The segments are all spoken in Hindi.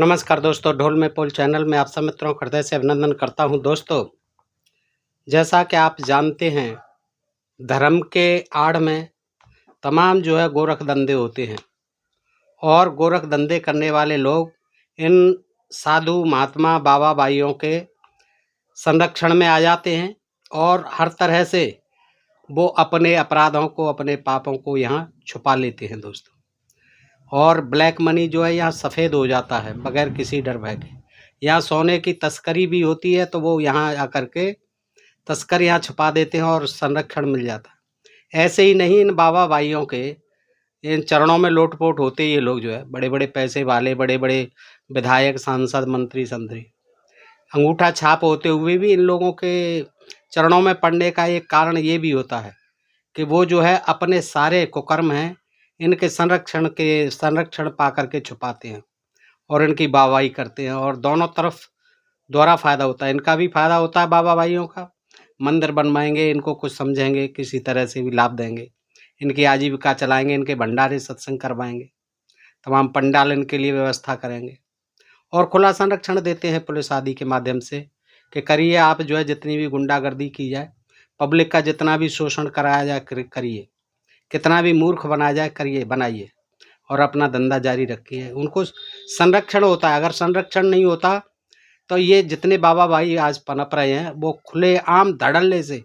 नमस्कार दोस्तों, ढोल में पोल चैनल में आप सब मित्रों को हृदय से अभिनंदन करता हूं। दोस्तों, जैसा कि आप जानते हैं, धर्म के आड़ में तमाम गोरख धंधे होते हैं और गोरख धंधे करने वाले लोग इन साधु महात्मा बाबा भाइयों के संरक्षण में आ जाते हैं और हर तरह से वो अपने अपराधों को, अपने पापों को यहाँ छुपा लेते हैं दोस्तों। और ब्लैक मनी यहाँ सफ़ेद हो जाता है बगैर किसी डर भय के। यहाँ सोने की तस्करी भी होती है तो वो यहाँ आकर के तस्कर यहाँ छुपा देते हैं और संरक्षण मिल जाता है। ऐसे ही नहीं, इन बाबा भाइयों के इन चरणों में लोटपोट होते ये लोग बड़े बड़े पैसे वाले, बड़े बड़े विधायक, सांसद, मंत्री संतरी, अंगूठा छाप होते हुए भी इन लोगों के चरणों में पड़ने का एक कारण ये भी होता है कि वो अपने सारे कुकर्म हैं इनके संरक्षण पा करके छुपाते हैं और इनकी वाहवाही करते हैं। और दोनों तरफ दोहरा फ़ायदा होता है। इनका भी फ़ायदा होता है, बाबा भाइयों का। मंदिर बनवाएंगे, इनको कुछ समझेंगे, किसी तरह से भी लाभ देंगे, इनकी आजीविका चलाएंगे, इनके भंडारे सत्संग करवाएंगे, तमाम पंडाल इनके लिए व्यवस्था करेंगे और खुला संरक्षण देते हैं पुलिस आदि के माध्यम से कि करिए आप जितनी भी गुंडागर्दी की जाए, पब्लिक का जितना भी शोषण कराया जाए करिए, कितना भी मूर्ख बनाया जाए करिए, बनाइए और अपना धंधा जारी रखिए। उनको संरक्षण होता है। अगर संरक्षण नहीं होता तो ये जितने बाबा भाई आज पनप रहे हैं वो खुलेआम धड़ल्ले से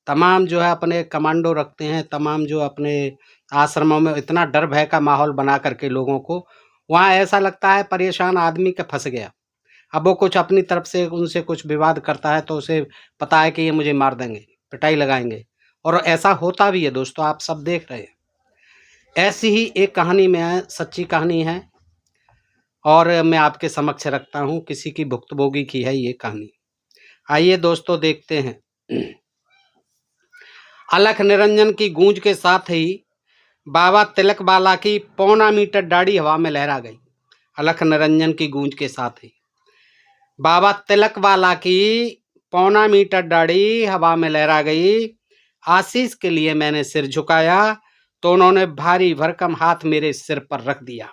तमाम अपने कमांडो रखते हैं, तमाम अपने आश्रमों में इतना डर भय का माहौल बना करके लोगों को, वहाँ ऐसा लगता है परेशान आदमी का फंस गया। अब वो कुछ अपनी तरफ से उनसे कुछ विवाद करता है तो उसे पता है कि ये मुझे मार देंगे, पिटाई लगाएंगे, और ऐसा होता भी है दोस्तों, आप सब देख रहे हैं। ऐसी ही एक कहानी में सच्ची कहानी है और मैं आपके समक्ष रखता हूँ। किसी की भुक्तभोगी की है ये कहानी। आइए दोस्तों देखते हैं। अलख निरंजन की गूंज के साथ ही बाबा तिलक बाला की 1.25 मीटर दाढ़ी हवा में लहरा गई। अलख निरंजन की गूंज के साथ ही बाबा तिलक बाला की 1.25 मीटर दाढ़ी हवा में लहरा गई। आशीष के लिए मैंने सिर झुकाया तो उन्होंने भारी भरकम हाथ मेरे सिर पर रख दिया।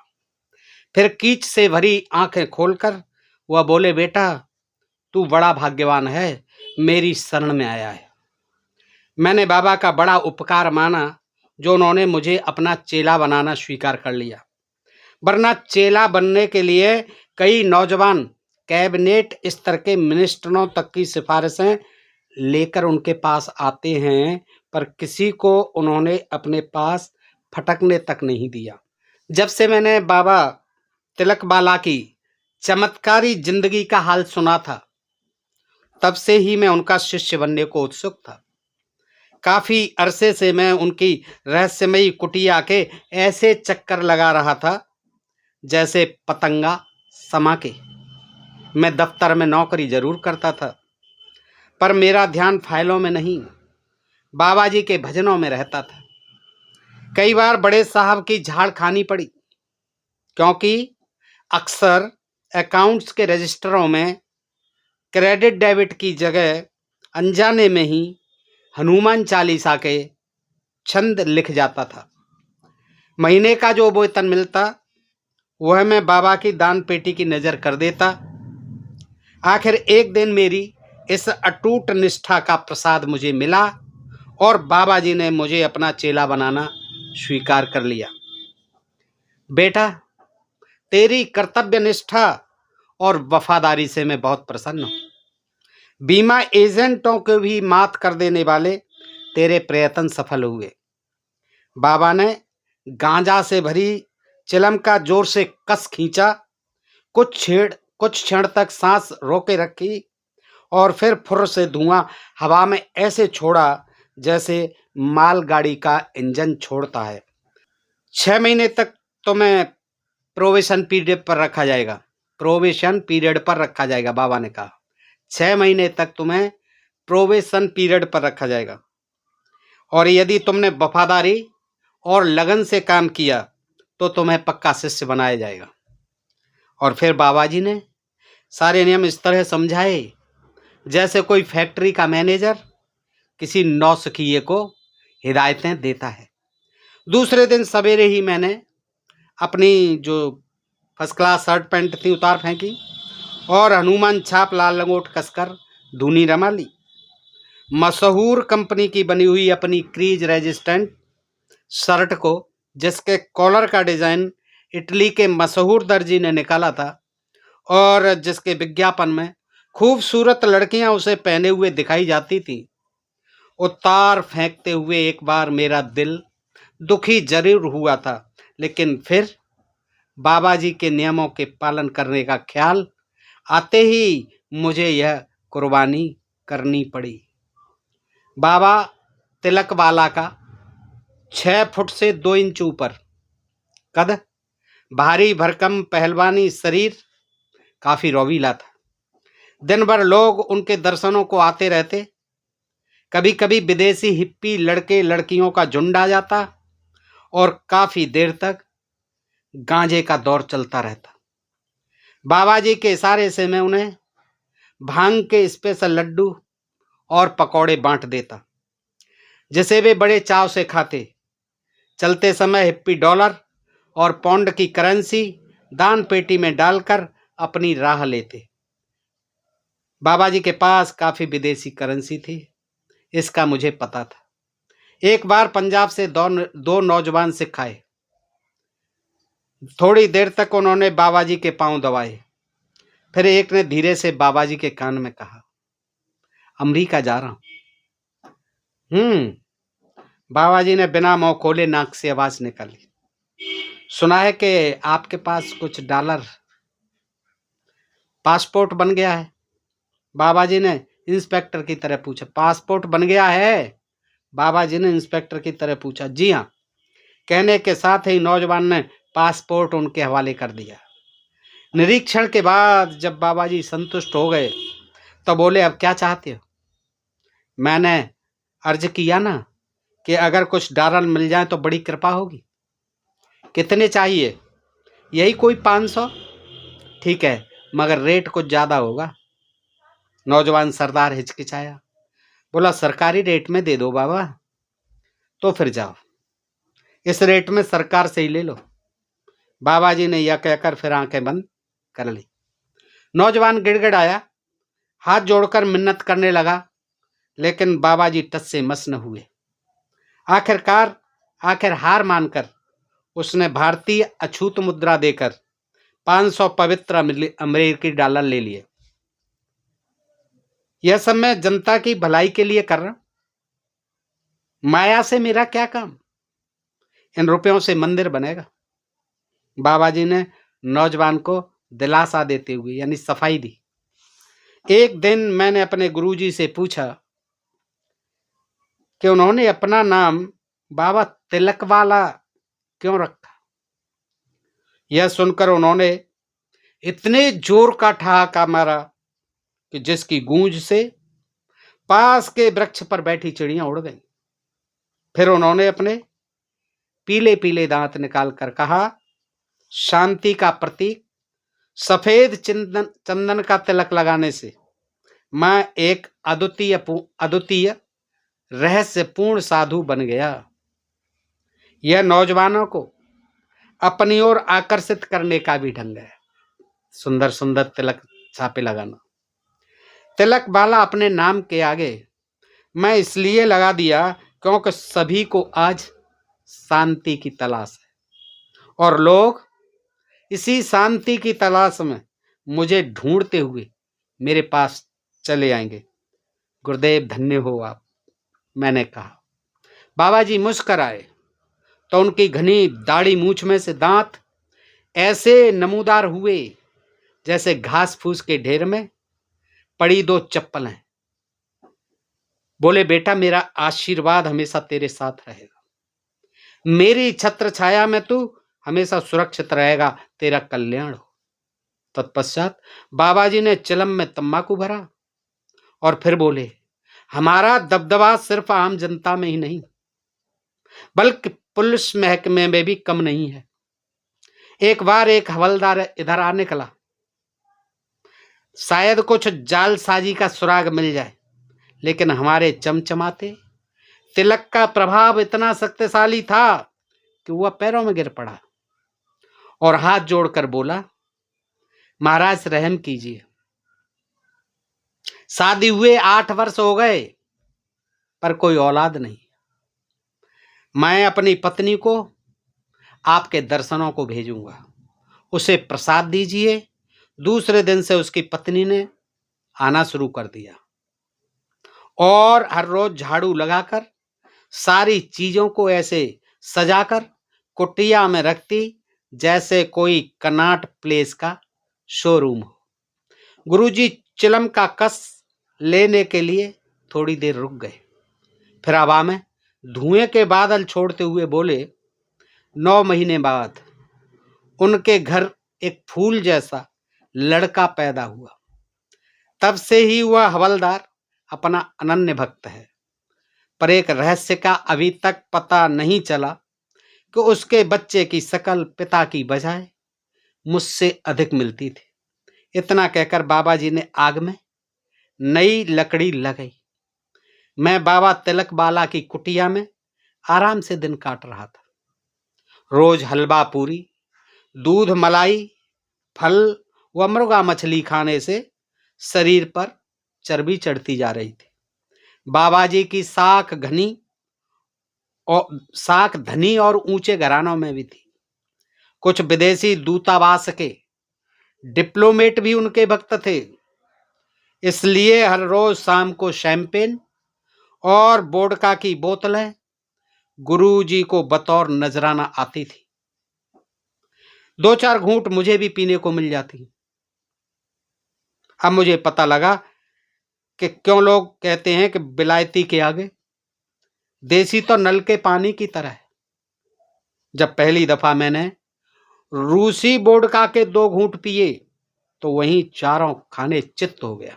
फिर कीच से भरी आंखें खोलकर वह बोले, बेटा तू बड़ा भाग्यवान है, मेरी शरण में आया है। मैंने बाबा का बड़ा उपकार माना जो उन्होंने मुझे अपना चेला बनाना स्वीकार कर लिया, वरना चेला बनने के लिए कई नौजवान कैबिनेट स्तर के मिनिस्टरों तक की सिफारिशें लेकर उनके पास आते हैं, पर किसी को उन्होंने अपने पास फटकने तक नहीं दिया। जब से मैंने बाबा तिलक बाला की चमत्कारी जिंदगी का हाल सुना था, तब से ही मैं उनका शिष्य बनने को उत्सुक था। काफी अरसे से मैं उनकी रहस्यमयी कुटिया के ऐसे चक्कर लगा रहा था जैसे पतंगा समा के। मैं दफ्तर में नौकरी जरूर करता था, पर मेरा ध्यान फाइलों में नहीं, बाबा जी के भजनों में रहता था। कई बार बड़े साहब की झाड़ खानी पड़ी, क्योंकि अक्सर अकाउंट्स के रजिस्टरों में क्रेडिट डेबिट की जगह अनजाने में ही हनुमान चालीसा के छंद लिख जाता था। महीने का जो वेतन मिलता वह मैं बाबा की दान पेटी की नज़र कर देता। आखिर एक दिन मेरी इस अटूट निष्ठा का प्रसाद मुझे मिला और बाबा जी ने मुझे अपना चेला बनाना स्वीकार कर लिया। बेटा, तेरी कर्तव्य निष्ठा और वफादारी से मैं बहुत प्रसन्न हूँ। बीमा एजेंटों को भी मात कर देने वाले तेरे प्रयत्न सफल हुए। बाबा ने गांजा से भरी चिलम का जोर से कस खींचा, कुछ क्षण तक सांस रोके रखी और फिर फुर्र से धुआं हवा में ऐसे छोड़ा जैसे मालगाड़ी का इंजन छोड़ता है। 6 महीने तक तुम्हें प्रोबेशन पीरियड पर रखा जाएगा। प्रोबेशन पीरियड पर रखा जाएगा, बाबा ने कहा 6 महीने तक तुम्हें प्रोबेशन पीरियड पर रखा जाएगा, और यदि तुमने वफादारी और लगन से काम किया तो तुम्हें पक्का शिष्य बनाया जाएगा। और फिर बाबा जी ने सारे नियम इस तरह समझाए जैसे कोई फैक्ट्री का मैनेजर किसी नौसिखिए को हिदायतें देता है। दूसरे दिन सवेरे ही मैंने अपनी जो फर्स्ट क्लास शर्ट पैंट थी, उतार फेंकी और हनुमान छाप लाल लंगोट कसकर धूनी रमा ली। मशहूर कंपनी की बनी हुई अपनी क्रीज रेजिस्टेंट शर्ट को, जिसके कॉलर का डिजाइन इटली के मशहूर दर्जी ने निकाला था और जिसके विज्ञापन में खूबसूरत लड़कियां उसे पहने हुए दिखाई जाती थी, उतार फेंकते हुए एक बार मेरा दिल दुखी जरूर हुआ था, लेकिन फिर बाबा जी के नियमों के पालन करने का ख्याल आते ही मुझे यह कुर्बानी करनी पड़ी। बाबा तिलक वाला का 6 फुट से 2 इंच ऊपर कद, भारी भरकम पहलवानी शरीर, काफी रौवीला था। दिन भर लोग उनके दर्शनों को आते रहते। कभी कभी विदेशी हिप्पी लड़के लड़कियों का झुंड आ जाता और काफी देर तक गांजे का दौर चलता रहता। बाबा जी के इशारे से मैं उन्हें भांग के स्पेशल लड्डू और पकौड़े बांट देता, जिसे वे बड़े चाव से खाते। चलते समय हिप्पी डॉलर और पाउंड की करेंसी दान पेटी में डालकर अपनी राह लेते। बाबा जी के पास काफी विदेशी करेंसी थी, इसका मुझे पता था। एक बार पंजाब से दो नौजवान सिख आए। थोड़ी देर तक उन्होंने बाबा जी के पांव दबाए। फिर एक ने धीरे से बाबा जी के कान में कहा, अमेरिका जा रहा हूं। बाबा जी ने बिना मुंह खोले नाक से आवाज निकाली, सुना है कि आपके पास कुछ डॉलर, पासपोर्ट बन गया है। बाबा जी ने इंस्पेक्टर की तरह पूछा, पासपोर्ट बन गया है? बाबा जी ने इंस्पेक्टर की तरह पूछा। जी हाँ, कहने के साथ ही नौजवान ने पासपोर्ट उनके हवाले कर दिया। निरीक्षण के बाद जब बाबा जी संतुष्ट हो गए तो बोले, अब क्या चाहते हो? मैंने अर्ज किया ना कि अगर कुछ डॉलर मिल जाए तो बड़ी कृपा होगी। कितने चाहिए? यही कोई 500। ठीक है, मगर रेट कुछ ज्यादा होगा। नौजवान सरदार हिचकिचाया, बोला, सरकारी रेट में दे दो बाबा। तो फिर जाओ, इस रेट में सरकार से ही ले लो। बाबा जी ने यह कहकर फिर आंखें बंद कर ली। नौजवान गिड़गिड़ाया, हाथ जोड़कर मिन्नत करने लगा, लेकिन बाबा जी टस से मस न हुए। आखिर हार मानकर उसने भारतीय अछूत मुद्रा देकर 500 पवित्र अमेरिकी डॉलर ले लिए। यह सब मैं जनता की भलाई के लिए कर रहा हूं। माया से मेरा क्या काम? इन रुपयों से मंदिर बनेगा। बाबा जी ने नौजवान को दिलासा देते हुए यानी सफाई दी। एक दिन मैंने अपने गुरुजी से पूछा कि उन्होंने अपना नाम बाबा तिलक वाला क्यों रखा। यह सुनकर उन्होंने इतने जोर का ठहाका मारा कि जिसकी गूंज से पास के वृक्ष पर बैठी चिड़ियां उड़ गईं। फिर उन्होंने अपने पीले पीले दांत निकालकर कहा, शांति का प्रतीक सफेद चंदन का तिलक लगाने से मैं एक अद्वितीय रहस्यपूर्ण साधु बन गया। यह नौजवानों को अपनी ओर आकर्षित करने का भी ढंग है। सुंदर सुंदर तिलक छापे लगाना। तिलक वाला अपने नाम के आगे मैं इसलिए लगा दिया क्योंकि सभी को आज शांति की तलाश है और लोग इसी शांति की तलाश में मुझे ढूंढते हुए मेरे पास चले आएंगे। गुरुदेव धन्य हो आप, मैंने कहा। बाबा जी मुस्कराए तो उनकी घनी दाढ़ी मूछ में से दांत ऐसे नमूदार हुए जैसे घास फूस के ढेर में पड़ी 2 चप्पलें। बोले, बेटा मेरा आशीर्वाद हमेशा तेरे साथ रहेगा। मेरी छत्र छाया में तू हमेशा सुरक्षित रहेगा, तेरा कल्याण हो। तत्पश्चात बाबा जी ने चिलम में तंबाकू भरा और फिर बोले, हमारा दबदबा सिर्फ आम जनता में ही नहीं बल्कि पुलिस महकमे में भी कम नहीं है। एक बार एक हवलदार इधर आ निकला, शायद कुछ जालसाजी का सुराग मिल जाए, लेकिन हमारे चमचमाते तिलक का प्रभाव इतना शक्तिशाली था कि वह पैरों में गिर पड़ा और हाथ जोड़कर बोला, महाराज रहम कीजिए, शादी हुए 8 वर्ष हो गए पर कोई औलाद नहीं। मैं अपनी पत्नी को आपके दर्शनों को भेजूंगा, उसे प्रसाद दीजिए। दूसरे दिन से उसकी पत्नी ने आना शुरू कर दिया और हर रोज झाड़ू लगाकर सारी चीजों को ऐसे सजाकर कुटिया में रखती जैसे कोई कनॉट प्लेस का शोरूम हो। गुरुजी चिलम का कस लेने के लिए थोड़ी देर रुक गए, फिर हवा में धुएं के बादल छोड़ते हुए बोले, 9 महीने बाद उनके घर एक फूल जैसा लड़का पैदा हुआ। तब से ही वह हवलदार अपना अनन्य भक्त है, पर एक रहस्य का अभी तक पता नहीं चला कि उसके बच्चे की शकल पिता की बजाय मुझसे अधिक मिलती थी। इतना कहकर बाबा जी ने आग में नई लकड़ी लगाई। मैं बाबा तिलक बाला की कुटिया में आराम से दिन काट रहा था। रोज हलवा पूरी, दूध मलाई, फल व मुर्गा मछली खाने से शरीर पर चर्बी चढ़ती जा रही थी। बाबा जी की साख धनी और ऊंचे घरानों में भी थी। कुछ विदेशी दूतावास के डिप्लोमेट भी उनके भक्त थे, इसलिए हर रोज शाम को शैंपेन और वोडका की बोतलें गुरुजी को बतौर नजराना आती थी। 2-4 घूंट मुझे भी पीने को मिल जाती। अब मुझे पता लगा कि क्यों लोग कहते हैं कि विलायती के आगे देसी तो नल के पानी की तरह है। जब पहली दफा मैंने रूसी वोडका के 2 घूंट पिए तो वहीं चारों खाने चित्त हो गया।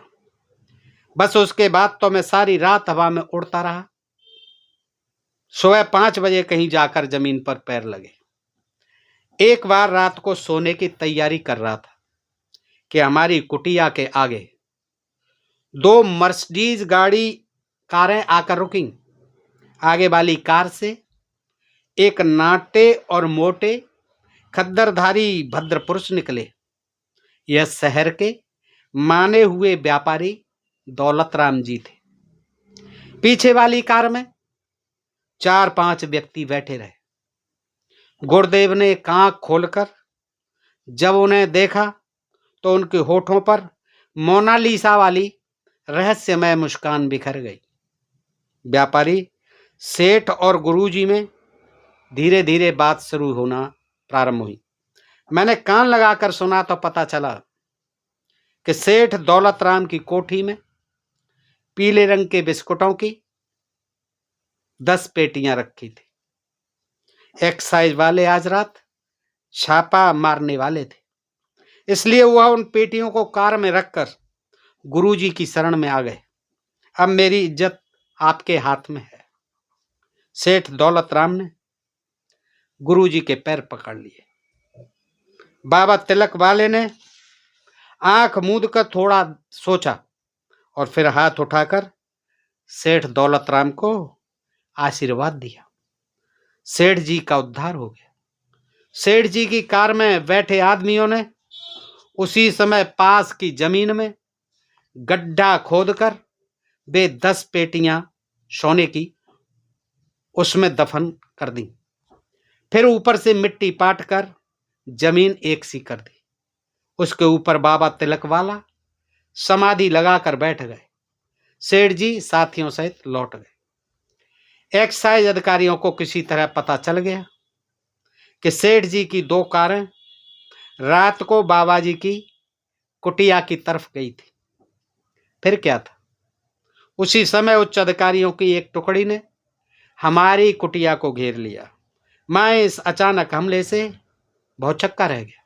बस उसके बाद तो मैं सारी रात हवा में उड़ता रहा। सुबह 5 बजे कहीं जाकर जमीन पर पैर लगे। एक बार रात को सोने की तैयारी कर रहा था कि हमारी कुटिया के आगे 2 मर्सिडीज कारें आकर रुकीं। आगे वाली कार से एक नाटे और मोटे खद्दरधारी भद्र पुरुष निकले। यह शहर के माने हुए व्यापारी दौलतराम जी थे। पीछे वाली कार में 4-5 व्यक्ति बैठे रहे। गुरुदेव ने आंख खोलकर जब उन्हें देखा तो उनके होठों पर मोनालिसा वाली रहस्यमय मुस्कान बिखर गई। व्यापारी सेठ और गुरुजी में धीरे धीरे बात शुरू होना प्रारंभ हुई। मैंने कान लगाकर सुना तो पता चला कि सेठ दौलतराम की कोठी में पीले रंग के बिस्कुटों की 10 पेटियां रखी थी। एक्साइज वाले आज रात छापा मारने वाले थे, इसलिए वह उन पेटियों को कार में रखकर गुरुजी की शरण में आ गए। अब मेरी इज्जत आपके हाथ में है। सेठ दौलतराम ने गुरुजी के पैर पकड़ लिए। बाबा तिलक वाले ने आंख मूंद कर थोड़ा सोचा और फिर हाथ उठाकर सेठ दौलतराम को आशीर्वाद दिया। सेठ जी का उद्धार हो गया। सेठ जी की कार में बैठे आदमियों ने उसी समय पास की जमीन में गड्ढा खोदकर वे 10 पेटियां सोने की उसमें दफन कर दी। फिर ऊपर से मिट्टी पाट कर जमीन एक सी कर दी। उसके ऊपर बाबा तिलक वाला समाधि लगाकर बैठ गए। सेठ जी साथियों सहित लौट गए। एक्साइज अधिकारियों को किसी तरह पता चल गया कि सेठ जी की 2 कारें रात को बाबा जी की कुटिया की तरफ गई थी। फिर क्या था, उसी समय उच्च अधिकारियों की एक टुकड़ी ने हमारी कुटिया को घेर लिया। मैं इस अचानक हमले से भौचक्का रह गया।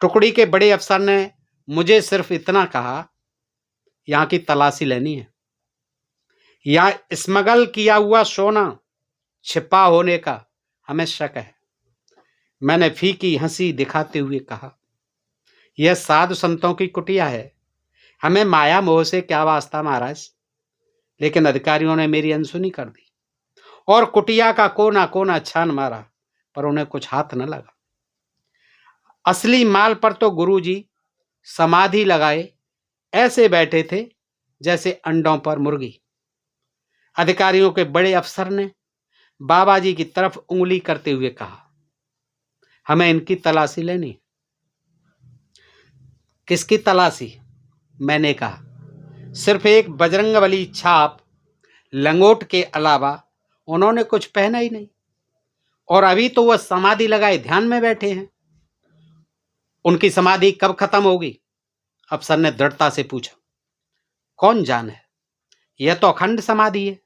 टुकड़ी के बड़े अफसर ने मुझे सिर्फ इतना कहा, यहाँ की तलाशी लेनी है। यहाँ स्मगल किया हुआ सोना छिपा होने का हमें शक है। मैंने फीकी हंसी दिखाते हुए कहा, यह साधु संतों की कुटिया है, हमें माया मोह से क्या वास्ता महाराज। लेकिन अधिकारियों ने मेरी अनसुनी कर दी और कुटिया का कोना कोना छान मारा, पर उन्हें कुछ हाथ न लगा। असली माल पर तो गुरुजी समाधि लगाए ऐसे बैठे थे जैसे अंडों पर मुर्गी। अधिकारियों के बड़े अफसर ने बाबा जी की तरफ उंगली करते हुए कहा, हमें इनकी तलाशी लेनी। किसकी तलाशी? मैंने कहा, सिर्फ एक बजरंगबली छाप लंगोट के अलावा उन्होंने कुछ पहना ही नहीं, और अभी तो वह समाधि लगाए ध्यान में बैठे हैं। उनकी समाधि कब खत्म होगी? अफसर ने दृढ़ता से पूछा। कौन जाने, यह तो अखंड समाधि है।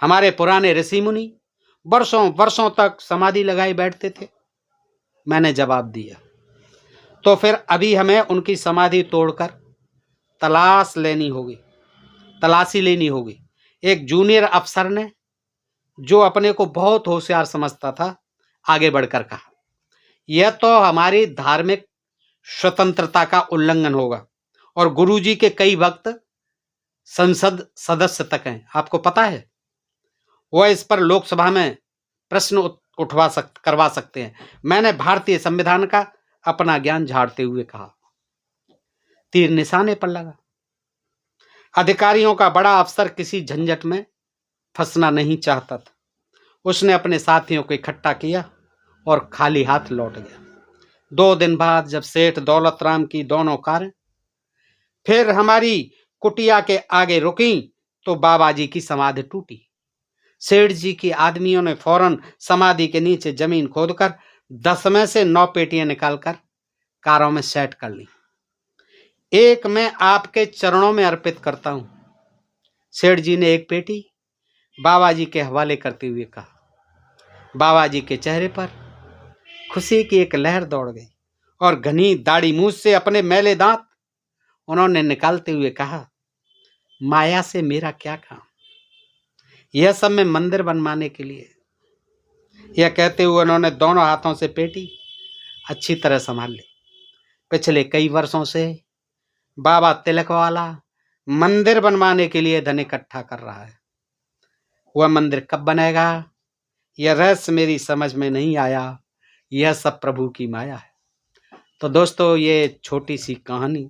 हमारे पुराने ऋषि मुनि वर्षों वर्षों तक समाधि लगाए बैठते थे। मैंने जवाब दिया। तो फिर अभी हमें उनकी समाधि तोड़कर तलाशी लेनी होगी। एक जूनियर अफसर ने, जो अपने को बहुत होशियार समझता था, आगे बढ़कर कहा, यह तो हमारी धार्मिक स्वतंत्रता का उल्लंघन होगा, और गुरुजी के कई भक्त संसद सदस्य तक हैं, आपको पता है। वह इस पर लोकसभा में प्रश्न करवा सकते हैं। मैंने भारतीय संविधान का अपना ज्ञान झाड़ते हुए कहा। तीर निशाने पर लगा। अधिकारियों का बड़ा अफसर किसी झंझट में फंसना नहीं चाहता था। उसने अपने साथियों को इकट्ठा किया और खाली हाथ लौट गया। 2 दिन बाद जब सेठ दौलत राम की दोनों कारें फिर हमारी कुटिया के आगे रुकी तो बाबा जी की समाधि टूटी। सेठ जी के आदमियों ने फौरन समाधि के नीचे जमीन खोदकर 10 में से 9 पेटियां निकालकर कारों में सेट कर ली। एक मैं आपके चरणों में अर्पित करता हूं। सेठ जी ने एक पेटी बाबा जी के हवाले करते हुए कहा। बाबा जी के चेहरे पर खुशी की एक लहर दौड़ गई और घनी दाढ़ी मूछ से अपने मैले दांत उन्होंने निकालते हुए कहा, माया से मेरा क्या काम, यह सब मैं मंदिर बनवाने के लिए। यह कहते हुए उन्होंने दोनों हाथों से पेटी अच्छी तरह संभाल ली। पिछले कई वर्षों से बाबा तिलक वाला मंदिर बनवाने के लिए धन इकट्ठा कर रहा है। वह मंदिर कब बनेगा, यह रहस्य मेरी समझ में नहीं आया। यह सब प्रभु की माया है। तो दोस्तों, ये छोटी सी कहानी,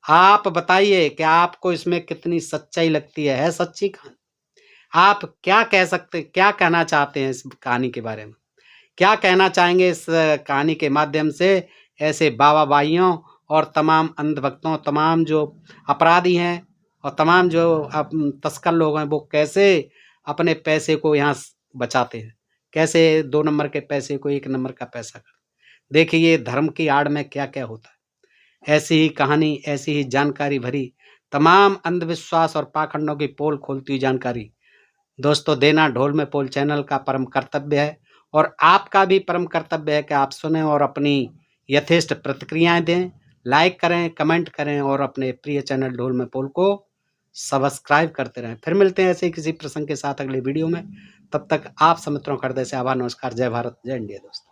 आप बताइए कि आपको इसमें कितनी सच्चाई लगती है सच्ची कहानी? आप क्या कहना चाहते हैं इस कहानी के बारे में? क्या कहना चाहेंगे इस कहानी के माध्यम से ऐसे बाबा भाइयों और तमाम अंधभक्तों, तमाम जो अपराधी हैं और तमाम जो तस्कर लोग हैं, वो कैसे अपने पैसे को यहाँ बचाते हैं, कैसे 2 नंबर के पैसे को 1 नंबर का पैसा कर। देखिए, ये धर्म की आड़ में क्या क्या होता है। ऐसी ही कहानी, ऐसी ही जानकारी भरी तमाम अंधविश्वास और पाखंडों की पोल खोलती हुई जानकारी दोस्तों देना ढोल में पोल चैनल का परम कर्तव्य है, और आपका भी परम कर्तव्य है कि आप सुने और अपनी यथेष्ट प्रतिक्रियाएं दें, लाइक करें, कमेंट करें और अपने प्रिय चैनल ढोल में पोल को सब्सक्राइब करते रहें। फिर मिलते हैं ऐसे ही किसी प्रसंग के साथ अगले वीडियो में। तब तक आप सब मित्रों का हृदय से आभार, नमस्कार, जय भारत, जय इंडिया दोस्तों।